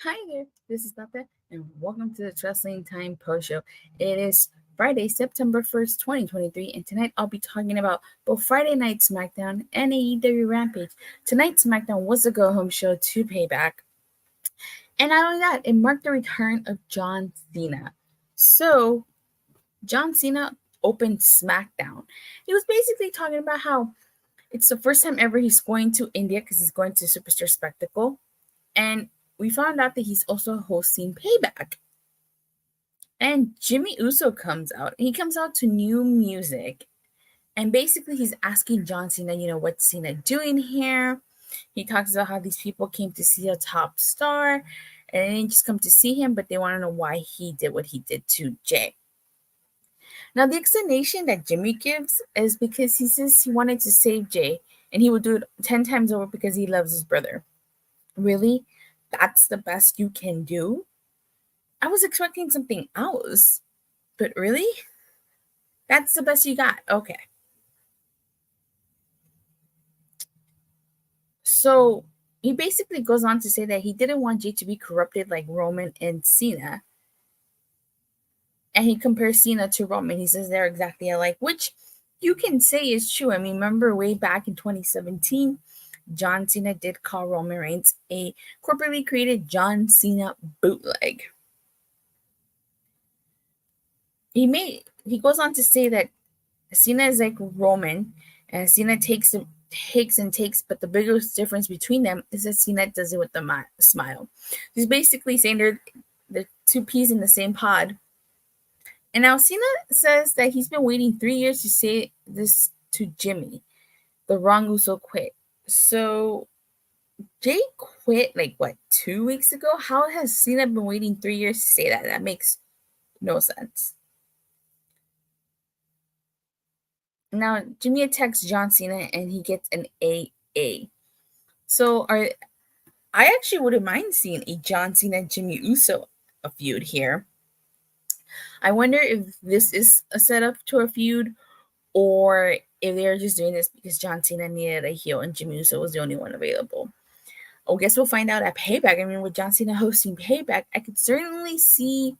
Hi there, this is Papa, and welcome to the Wrestling Time Post Show. It is Friday, September 1st, 2023, and tonight I'll be talking about both Friday Night SmackDown and AEW Rampage. Tonight's SmackDown was a go home show to Payback, and not only that, it marked the return of John Cena. So, John Cena opened SmackDown. He was basically talking about how it's the first time ever he's going to India because he's going to Superstar Spectacle, and we found out that he's also hosting Payback. And Jimmy Uso comes out. He comes out to new music. And basically, he's asking John Cena, what's Cena doing here? He talks about how these people came to see a top star and they didn't just come to see him, but they want to know why he did what he did to Jay. Now, the explanation that Jimmy gives is because he says he wanted to save Jay and he would do it 10 times over because he loves his brother. Really? That's the best you can do? I was expecting something else, but really? That's the best you got? Okay. So he basically goes on to say that he didn't want Jay to be corrupted like Roman and Cena. And he compares Cena to Roman. He says they're exactly alike, which you can say is true. I mean, remember way back in 2017, John Cena did call Roman Reigns a corporately created John Cena bootleg. He goes on to say that Cena is like Roman, and Cena takes, but the biggest difference between them is that Cena does it with the smile. He's basically saying they're two peas in the same pod. And now Cena says that he's been waiting 3 years to say this to Jimmy. The wrong Uso quit. So Jay quit 2 weeks ago? How has Cena been waiting 3 years to say that? That makes no sense. Now, Jimmy attacks John Cena and he gets an AA. So I actually wouldn't mind seeing a John Cena Jimmy Uso feud here. I wonder if this is a setup to a feud or if they're just doing this because John Cena needed a heel and Jimmy Uso was the only one available. I guess we'll find out at Payback. I mean, with John Cena hosting Payback, I could certainly see,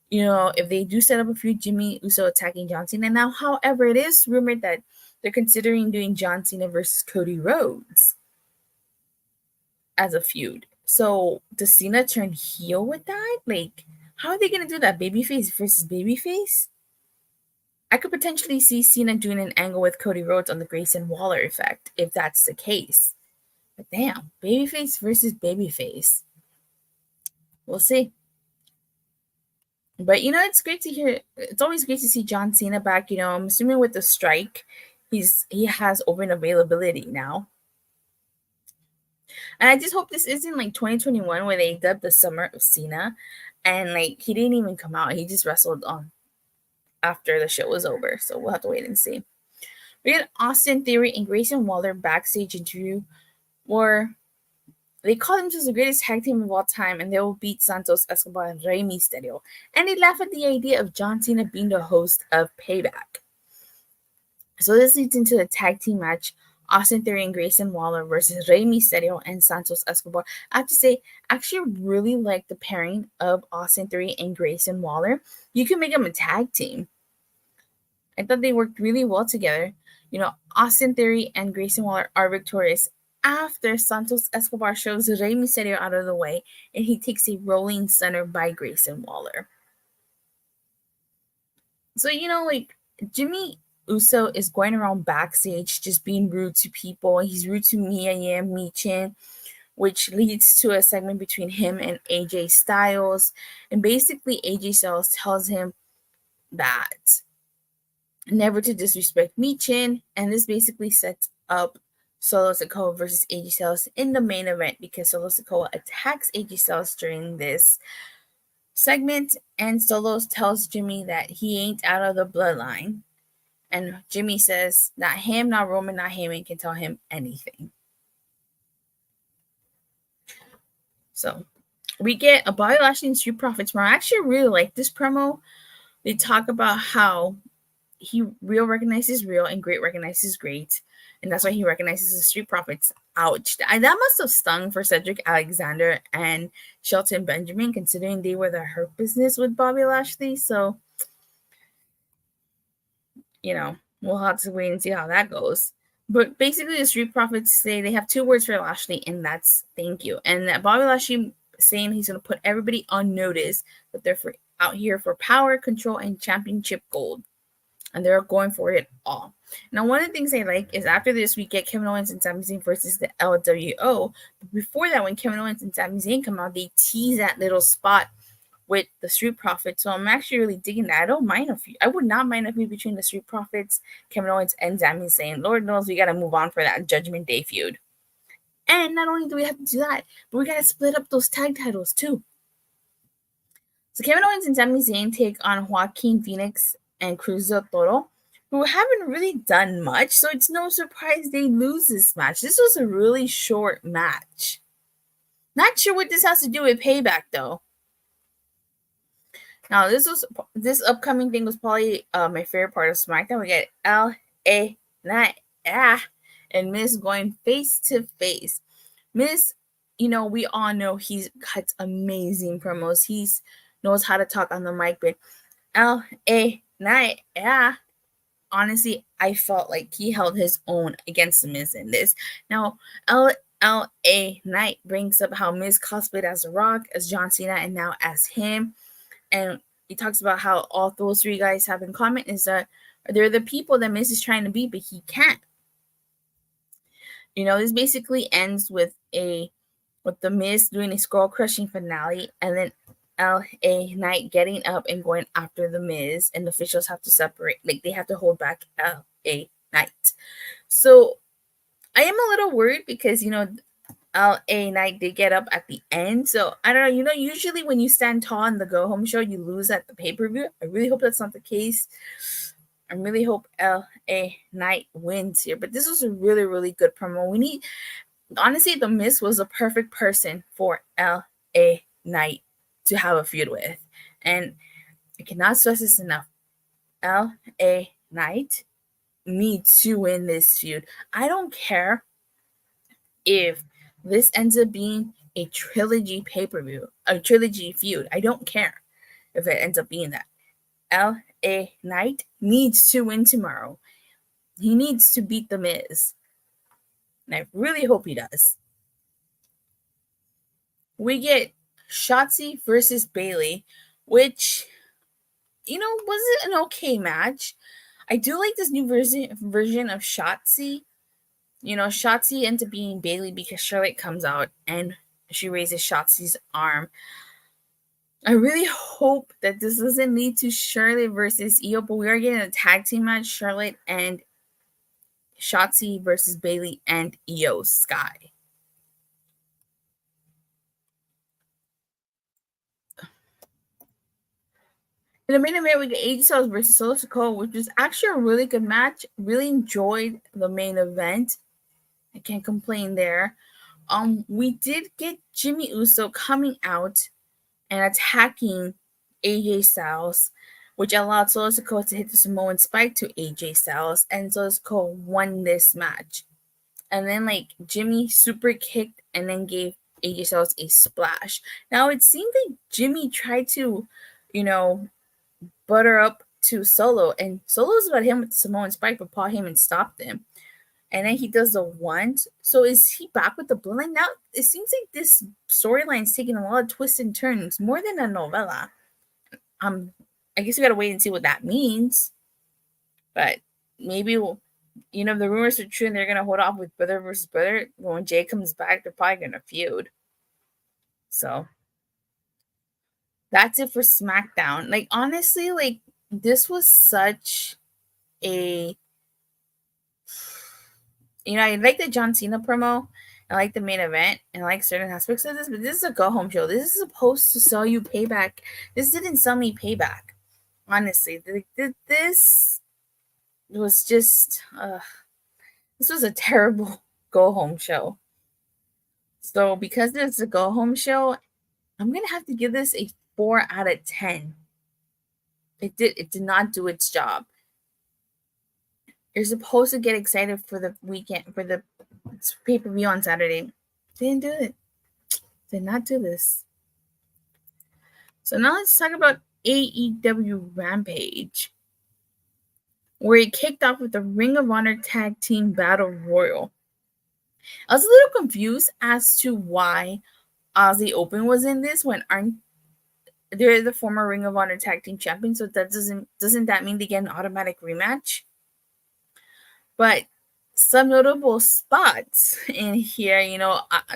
if they do set up a feud, Jimmy Uso attacking John Cena. Now, however, it is rumored that they're considering doing John Cena versus Cody Rhodes as a feud. So, does Cena turn heel with that? How are they going to do that? Babyface versus babyface? I could potentially see Cena doing an angle with Cody Rhodes on the Grayson Waller effect, if that's the case. But damn, babyface versus babyface. We'll see. But it's great to hear. It's always great to see John Cena back. I'm assuming with the strike, he has open availability now. And I just hope this isn't 2021 where they dubbed the Summer of Cena, and he didn't even come out. He just wrestled on after the show was over. So we'll have to wait and see. We had Austin Theory and Grayson Waller backstage interview where they call themselves the greatest tag team of all time, and they will beat Santos, Escobar, and Rey Mysterio. And they laugh at the idea of John Cena being the host of Payback. So this leads into the tag team match, Austin Theory and Grayson Waller versus Rey Mysterio and Santos Escobar. I have to say, I actually really like the pairing of Austin Theory and Grayson Waller. You can make them a tag team. I thought they worked really well together. Austin Theory and Grayson Waller are victorious after Santos Escobar shoves Rey Mysterio out of the way and he takes a rolling stunner by Grayson Waller. So, Jimmy Uso is going around backstage just being rude to people. He's rude to Mia Yim, Michin, which leads to a segment between him and AJ Styles. And basically, AJ Styles tells him that never to disrespect Michin. And this basically sets up Solo Sikoa versus AJ Styles in the main event because Solo Sikoa attacks AJ Styles during this segment. And Solo tells Jimmy that he ain't out of the bloodline. And Jimmy says, not him, not Roman, not Heyman can tell him anything. So, we get a Bobby Lashley and Street Profits promo. I actually really like this promo. They talk about how real recognizes real and great recognizes great, and that's why he recognizes the Street Profits. Ouch! That must have stung for Cedric Alexander and Shelton Benjamin, considering they were the Hurt Business with Bobby Lashley. So, we'll have to wait and see how that goes. But basically, the Street Profits say they have 2 words for Lashley, and that's thank you. And that Bobby Lashley saying he's going to put everybody on notice that they're out here for power, control, and championship gold. And they're going for it all. Now, one of the things I like is after this, we get Kevin Owens and Sami Zayn versus the LWO. But before that, when Kevin Owens and Sami Zayn come out, they tease that little spot with the Street Profits. So I'm actually really digging that. I would not mind a feud between the Street Profits, Kevin Owens, and Sami Zayn. Lord knows we got to move on for that Judgment Day feud. And not only do we have to do that, but we got to split up those tag titles too. So Kevin Owens and Sami Zayn take on Joaquin Phoenix and Cruz del Toro, who haven't really done much, so it's no surprise they lose this match. This was a really short match. Not sure what this has to do with Payback, though. Now, this upcoming thing was probably my favorite part of SmackDown. We get LA Knight and Miz going face to face. Miz, we all know he cuts amazing promos. He knows how to talk on the mic, but LA Knight, honestly, I felt like he held his own against the Miz in this. Now, LA Knight brings up how Miz cosplayed as The Rock, as John Cena, and now as him. And he talks about how all those 3 guys have in common is that they're the people that Miz is trying to be, but he can't. This basically ends with the Miz doing a skull-crushing finale, and then LA Knight getting up and going after the Miz, and the officials have to separate. Like, they have to hold back LA Knight. So, I am a little worried because, LA Knight did get up at the end. So, I don't know. Usually when you stand tall on the go-home show, you lose at the pay-per-view. I really hope that's not the case. I really hope LA Knight wins here. But this was a really, really good promo. Honestly, the Miz was a perfect person for LA Knight to have a feud with. And I cannot stress this enough. LA Knight needs to win this feud. I don't care if this ends up being a trilogy pay-per-view, a trilogy feud. I don't care if it ends up being that. LA Knight needs to win tomorrow. He needs to beat The Miz. And I really hope he does. We get Shotzi versus Bayley, which, was it an okay match? I do like this new version of Shotzi. Shotzi ends up being Bayley because Charlotte comes out and she raises Shotzi's arm. I really hope that this doesn't lead to Charlotte versus Io, but we are getting a tag team match, Charlotte and Shotzi versus Bayley and Io Skye. In the main event, we get AJ Styles versus Solo Sikoa, which was actually a really good match. Really enjoyed the main event. I can't complain there. We did get Jimmy Uso coming out and attacking AJ Styles, which allowed Solo Sikoa to hit the Samoan spike to AJ Styles, and Solo Sikoa won this match. And then, Jimmy super kicked and then gave AJ Styles a splash. Now, it seemed like Jimmy tried to, butter up to Solo, and Solo was about him with the Samoan spike, but Paul Heyman stopped him. And then he does the one. So is he back with the bloodline? Now, it seems like this storyline is taking a lot of twists and turns, more than a novella. I guess we gotta wait and see what that means. But maybe if the rumors are true and they're gonna hold off with brother versus brother, when Jay comes back, they're probably gonna feud. So that's it for SmackDown. Honestly, this was such a I like the John Cena promo. I like the main event. And I like certain aspects of this. But this is a go-home show. This is supposed to sell you Payback. This didn't sell me Payback. Honestly. This was just... this was a terrible go-home show. So because it's a go-home show, I'm going to have to give this a 4 out of 10. It did not do its job. You're supposed to get excited for the weekend, for the pay-per-view on Saturday. They didn't do it. Did not do this. So now let's talk about AEW Rampage, where it kicked off with the Ring of Honor Tag Team Battle Royal. I was a little confused as to why Aussie Open was in this when they're the former Ring of Honor Tag Team Champions, so that doesn't that mean they get an automatic rematch? But some notable spots in here,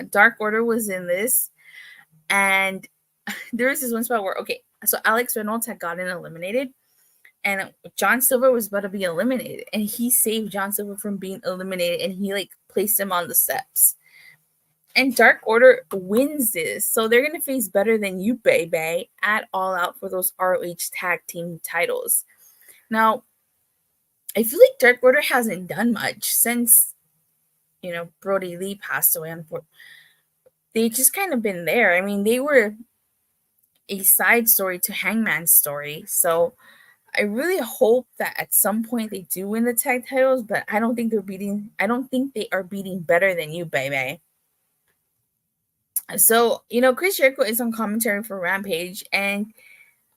Dark Order was in this, and there was this one spot where, so Alex Reynolds had gotten eliminated, and John Silver was about to be eliminated, and he saved John Silver from being eliminated, and he placed him on the steps. And Dark Order wins this, so they're gonna face Better Than You, baby, at All Out for those ROH tag team titles. Now, I feel like Dark Order hasn't done much since, Brody Lee passed away. They've just kind of been there. I mean, they were a side story to Hangman's story, so I really hope that at some point they do win the tag titles, but I don't think they are beating Better Than You, baby. So, Chris Jericho is on commentary for Rampage, and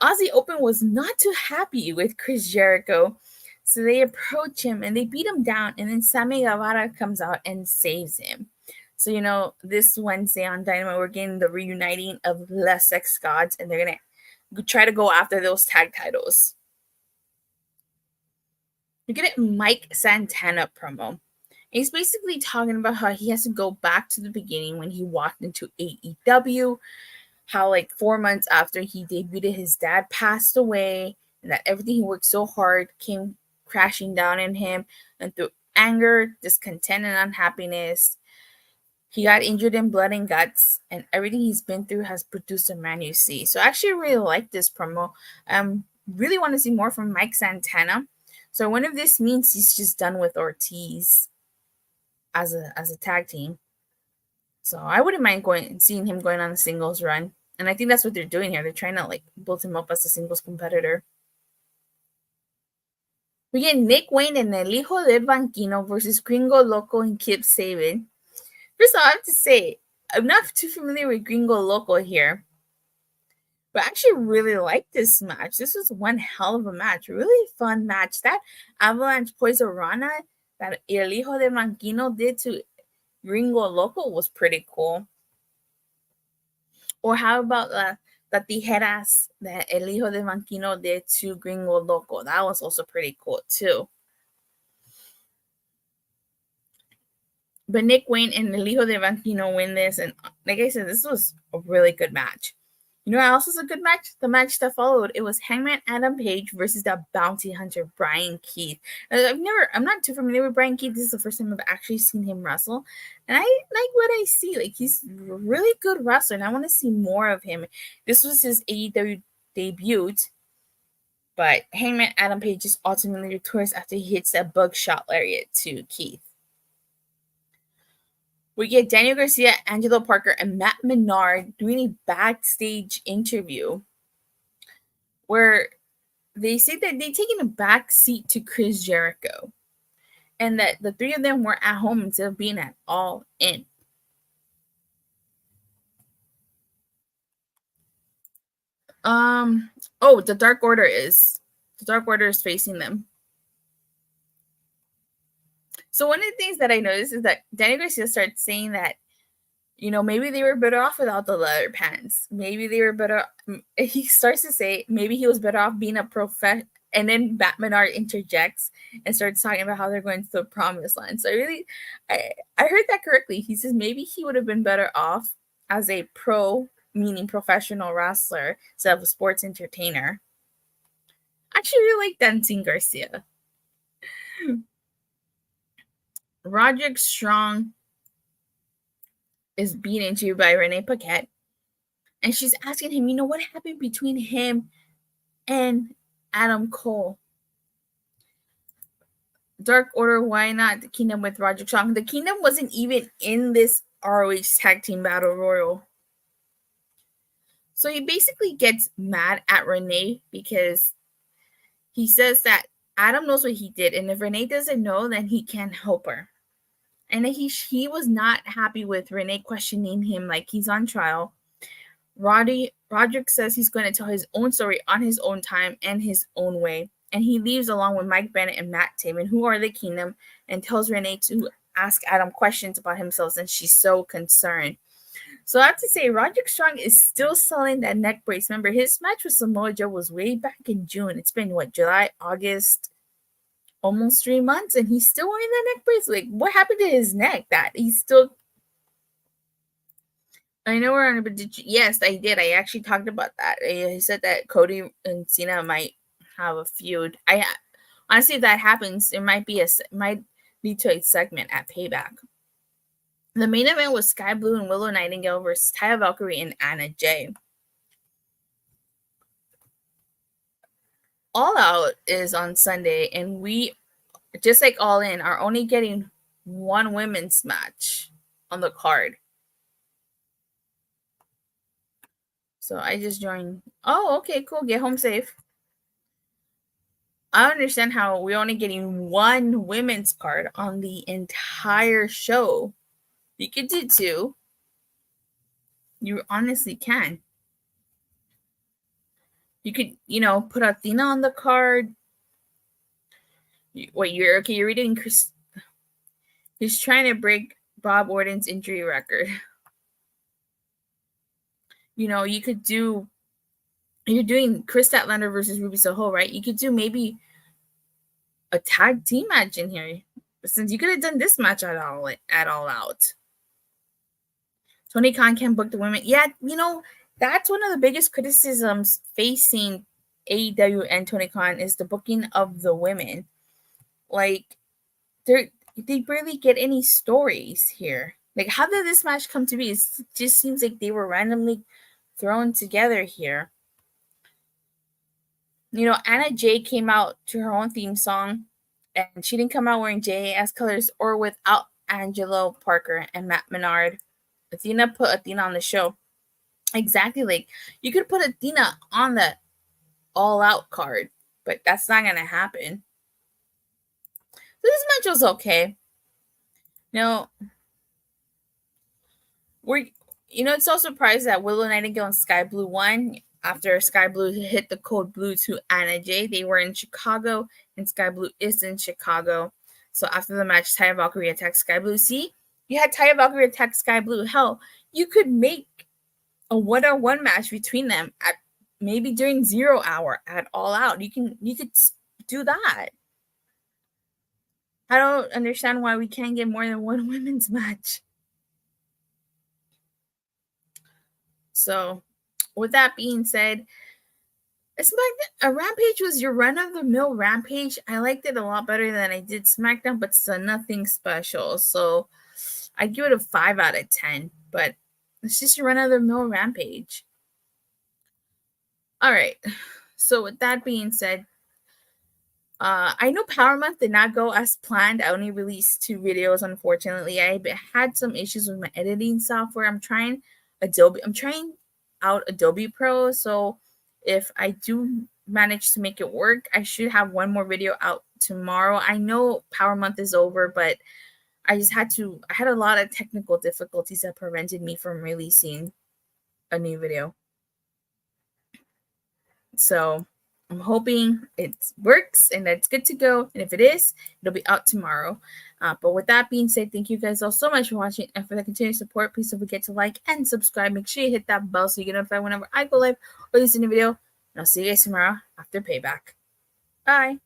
Aussie Open was not too happy with Chris Jericho. So they approach him and they beat him down, and then Sammy Guevara comes out and saves him. So, this Wednesday on Dynamite, we're getting the reuniting of Les Sex Gods, and they're going to try to go after those tag titles. You get a Mike Santana promo. He's basically talking about how he has to go back to the beginning when he walked into AEW, how 4 months after he debuted, his dad passed away, and that everything he worked so hard came crashing down in him, and through anger, discontent, and unhappiness, he got injured in blood and guts, and everything he's been through has produced a man you see. So I actually really like this promo. Really want to see more from Mike Santana. So I wonder if this means he's just done with Ortiz as a tag team. So I wouldn't mind seeing him going on a singles run. And I think that's what they're doing here. They're trying to build him up as a singles competitor. We get Nick Wayne and El Hijo del Banquino versus Gringo, Loco, and Kip Sabin. First of all, I have to say, I'm not too familiar with Gringo Loco here, but I actually really like this match. This was one hell of a match. Really fun match. That Avalanche Poison Rana that El Hijo del Banquino did to Gringo Loco was pretty cool. Or how about the tijeras that El Hijo del Banquino did to Gringo Loco? That was also pretty cool too. But Nick Wayne and El Hijo del Banquino win this, and like I said, this was a really good match. You know what else was a good match? The match that followed. It was Hangman Adam Page versus the bounty hunter Bryan Keith. I'm not too familiar with Bryan Keith. This is the first time I've actually seen him wrestle, and I like what I see. He's a really good wrestler, and I want to see more of him. This was his AEW debut, but Hangman Adam Page is ultimately victorious after he hits that buckshot lariat to Keith. We get Daniel Garcia, Angelo Parker, and Matt Mernard doing a backstage interview where they say that they've taken a back seat to Chris Jericho and that the three of them were at home instead of being at All In. The Dark Order is facing them. So one of the things that I noticed is that Daniel Garcia starts saying that, maybe they were better off without the leather pants. Maybe they were better. He starts to say maybe he was better off being a and then Matt Mernard interjects and starts talking about how they're going to the promised land. So I heard that correctly. He says maybe he would have been better off as a pro, meaning professional wrestler, instead of a sports entertainer. I actually really like Dancing Garcia. Roderick Strong is being interviewed by Renee Paquette, and she's asking him, what happened between him and Adam Cole? Dark Order, why not the Kingdom with Roderick Strong? The Kingdom wasn't even in this ROH Tag Team Battle Royal. So he basically gets mad at Renee because he says that Adam knows what he did, and if Renee doesn't know, then he can't help her. And he was not happy with Renee questioning him like he's on trial. Roderick says he's going to tell his own story on his own time and his own way. And he leaves along with Mike Bennett and Matt Taven, who are the Kingdom, and tells Renee to ask Adam questions about himself, and she's so concerned. So I have to say, Roderick Strong is still selling that neck brace. Remember, his match with Samoa Joe was way back in June. It's been, July, August, almost 3 months, and he's still wearing that neck brace. Like, what happened to his neck? That he's still... I know we're on it, but yes, I did. I actually talked about that. I said that Cody and Cena might have a feud. Honestly, if that happens, it might lead to a segment at Payback. The main event was Skye Blue and Willow Nightingale versus Taya Valkyrie and Anna Jay. All Out is on Sunday, and we, just like All In, are only getting one women's match on the card. So I just joined. Oh, okay, cool. Get home safe. I understand how we're only getting one women's card on the entire show. You could do two. You honestly can. You could, put Athena on the card. You're reading Chris. He's trying to break Bob Orton's injury record. You could do. You're doing Chris Statlander versus Ruby Soho, right? You could do maybe a tag team match in here, since you could have done this match at All Out. Tony Khan can book the women. Yeah, that's one of the biggest criticisms facing AEW and Tony Khan is the booking of the women. Like, they barely get any stories here. Like, how did this match come to be? It just seems like they were randomly thrown together here. Anna Jay came out to her own theme song, and she didn't come out wearing JAS colors or without Angelo Parker and Matt Mernard. Athena put Athena on the show. Exactly, like, you could put Athena on the All Out card, but that's not going to happen. So this match was okay. It's so surprised that Willow Nightingale and Skye Blue won. After Skye Blue hit the code blue to Anna Jay, they were in Chicago, and Skye Blue is in Chicago. So after the match, Taya Valkyrie attacked Skye Blue. See, you had Taya Valkyrie attack Skye Blue. Hell, you could make a 1-on-1 match between them at maybe during 0 hour at All Out. You could do that. I don't understand why we can't get more than one women's match. So, with that being said, a Rampage was your run-of-the-mill Rampage. I liked it a lot better than I did SmackDown, but still nothing special. So, I give it a 5 out of 10. But it's just your run-of-the-mill Rampage. All right. So, with that being said, I know Power Month did not go as planned. I only released 2 videos, unfortunately. I had some issues with my editing software. I'm trying out Adobe Pro, so if I do manage to make it work, I should have one more video out tomorrow. I know Power Month is over, but I had a lot of technical difficulties that prevented me from releasing a new video. So I'm hoping it works and that it's good to go. And if it is, it'll be out tomorrow. But with that being said, thank you guys all so much for watching and for the continued support. Please don't forget to like and subscribe. Make sure you hit that bell so you get notified whenever I go live or release a new video. And I'll see you guys tomorrow after Payback. Bye.